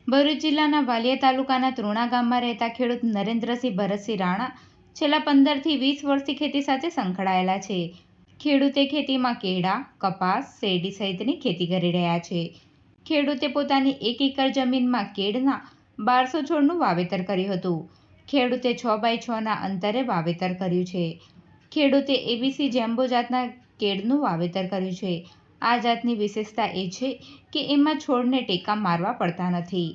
ભરૂચ જિલ્લાના વાલિયા તાલુકાના ત્રુણા ગામમાં રહેતા ખેડૂત નરેન્દ્રસિંહ ભરતસિંહ રાણા છેલ્લા 15 થી 20 વર્ષથી ખેતી સાથે સંકળાયેલા છે. ખેડૂતે ખેતીમાં કેળા, કપાસ, શેરડી સહિતની ખેતી કરી રહ્યા છે. ખેડૂતે પોતાની 1 એકર જમીનમાં કેળના 1200 છોડનું વાવેતર કર્યું હતું. ખેડૂતે 6x6 ના અંતરે વાવેતર કર્યું છે. ખેડૂતે એબીસી જેમ્બો જાતના કેળનું વાવેતર કર્યું છે. આ જાતની વિશેષતા એ છે કે એમાં છોડને ટેકા મારવા પડતા નથી.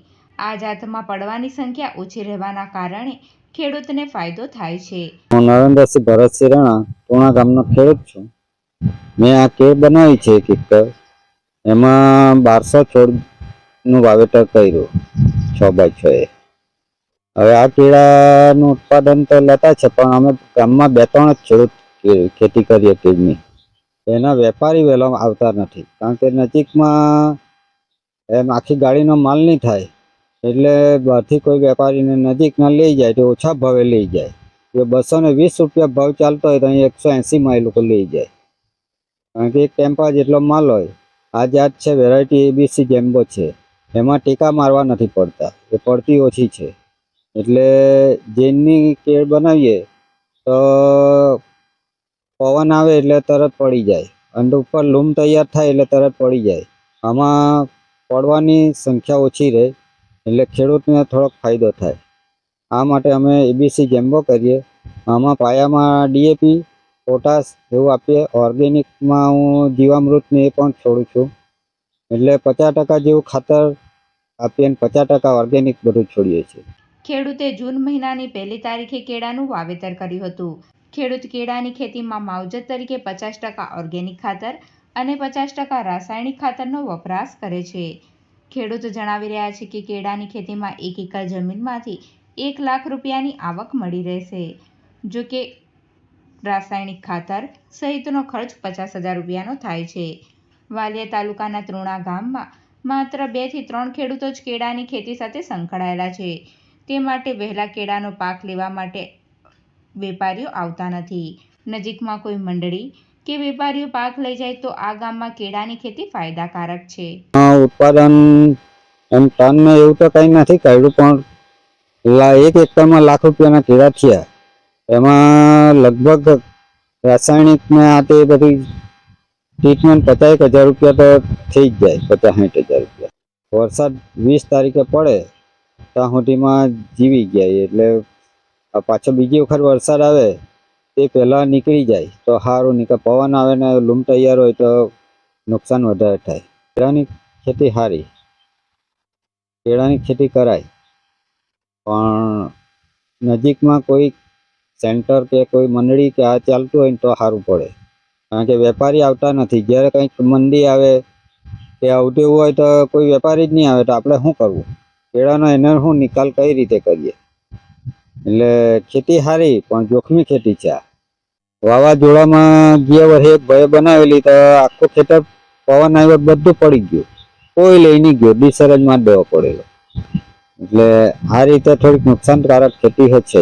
આ જાતમાં પડવાની સંખ્યા ઓછી રહેવાના કારણે ખેડૂતને ફાયદો થાય છે. હું નરેન્દ્રસિંહ ભરતસિંહ રાણા ટોણા ગામનો ખેડૂત છું. મેં આ કેળ બનાવી છે 1 એકર. એમાં 1200 છોડનું વાવેતર કર્યું 6x6. હવે આ કેળાનું ઉત્પાદન તો લેતા છે, પણ અમે ગામમાં 2-3 જ ખેડૂત ખેતી કરીએ કેળની. એના વેપારી વહેલા આવતા નથી, કારણ કે નજીકમાં એમ આખી ગાડીનો માલ નહીં થાય, એટલે બહારથી કોઈ વેપારીને નજીકના લઈ જાય તો ઓછા ભાવે લઈ જાય. જો 220 રૂપિયા ભાવ ચાલતો હોય તો અહીં 180 એ લોકો લઈ જાય, કારણ કે એક ટેમ્પા જેટલો માલ હોય. આ જાત છે વેરાયટી એબીસી જેમ્બો છે. એમાં ટેકા મારવા નથી પડતા, એ પડતી ઓછી છે. એટલે જેની કેળ બનાવીએ તો પવન આવે એટલે તરત પડી જાય, અને ઉપર લૂમ તૈયાર થાય એટલે તરત પડી જાય. આમાં પડવાની સંખ્યા ઓછી રહે, એટલે ખેડૂતને થોડોક ફાયદો થાય. આ માટે અમે એબીસી જેમ્બો કરીએ. આમાં પાયામાં ડીએપી, પોટાશ એવું આપીએ. ઓર્ગેનિકમાં હું જીવામૃતને એ પણ છોડું છું. એટલે 50% જેવું ખાતર આપીએ અને 50% ઓર્ગેનિક બધું છોડીએ છીએ. ખેડૂતે જૂન મહિનાની 1 તારીખે કેળાનું વાવેતર કર્યું હતું. ખેડૂત કેળાની ખેતીમાં માવજત તરીકે 50% ઓર્ગેનિક ખાતર અને 50% રાસાયણિક ખાતરનો વપરાશ કરે છે. ખેડૂત જણાવી રહ્યા છે કે કેળાની ખેતીમાં 1 એકર જમીનમાંથી 1 લાખ રૂપિયાની આવક મળી રહેશે. જો કે રાસાયણિક ખાતર સહિતનો ખર્ચ 50,000 રૂપિયાનો થાય છે. વાલિયા તાલુકાના ત્રુણા ગામમાં માત્ર 2 થી 3 ખેડૂતો જ કેળાની ખેતી સાથે સંકળાયેલા છે. તે માટે વહેલા કેળાનો પાક લેવા માટે વેપારીઓ આવતા નથી. નજીકમાં કોઈ મંડળી કે વેપારીઓ પાક લઈ જાય તો આ ગામમાં કેળાની ખેતી ફાયદાકારક છે. ઉત્પાદન એમ ટન એવું તો કંઈ નથી કાઢ્યું, પણ 1 એકરમાં લાખ રૂપિયાના કેળા થયા. એમાં લગભગ રાસાયણિક ને આ તે બધી ટ્રીટમેન્ટ 50,000 રૂપિયા તો થઈ જ જાય. 50-60,000 રૂપિયા. વરસાદ 20 તારીખે પડે ત્યાં સુધીમાં જીવી ગયા, એટલે પાછો બીજી વખત વરસાદ આવે તે પહેલાં નીકળી જાય તો સારું. નહીં કે પવન આવે ને લૂમ તૈયાર હોય તો નુકસાન વધારે થાય. કેળાની ખેતી સારી, કેળાની ખેતી કરાય, પણ નજીકમાં કોઈ સેન્ટર કે કોઈ મંડળી કે આ ચાલતું હોય ને તો સારું પડે, કારણ કે વેપારી આવતા નથી. જ્યારે કંઈક મંદી આવે કે આવતું હોય તો કોઈ વેપારી જ નહીં આવે તો આપણે શું કરવું? કેળાનો એનો શું નિકાલ કઈ રીતે કરીએ? એટલે ખેતી સારી, પણ જોખમી ખેતી છે. વાવાઝોડામાં ગયા વર્ષે એક ભાઈએ બનાવેલી તો આખું ખેતર પવન આવ્યો બધું પડી ગયું, કોઈ લઈ નહીં ગયો, ડીસર જ મારી દેવો પડેલો. એટલે આ રીતે થોડીક નુકસાનકારક ખેતી છે.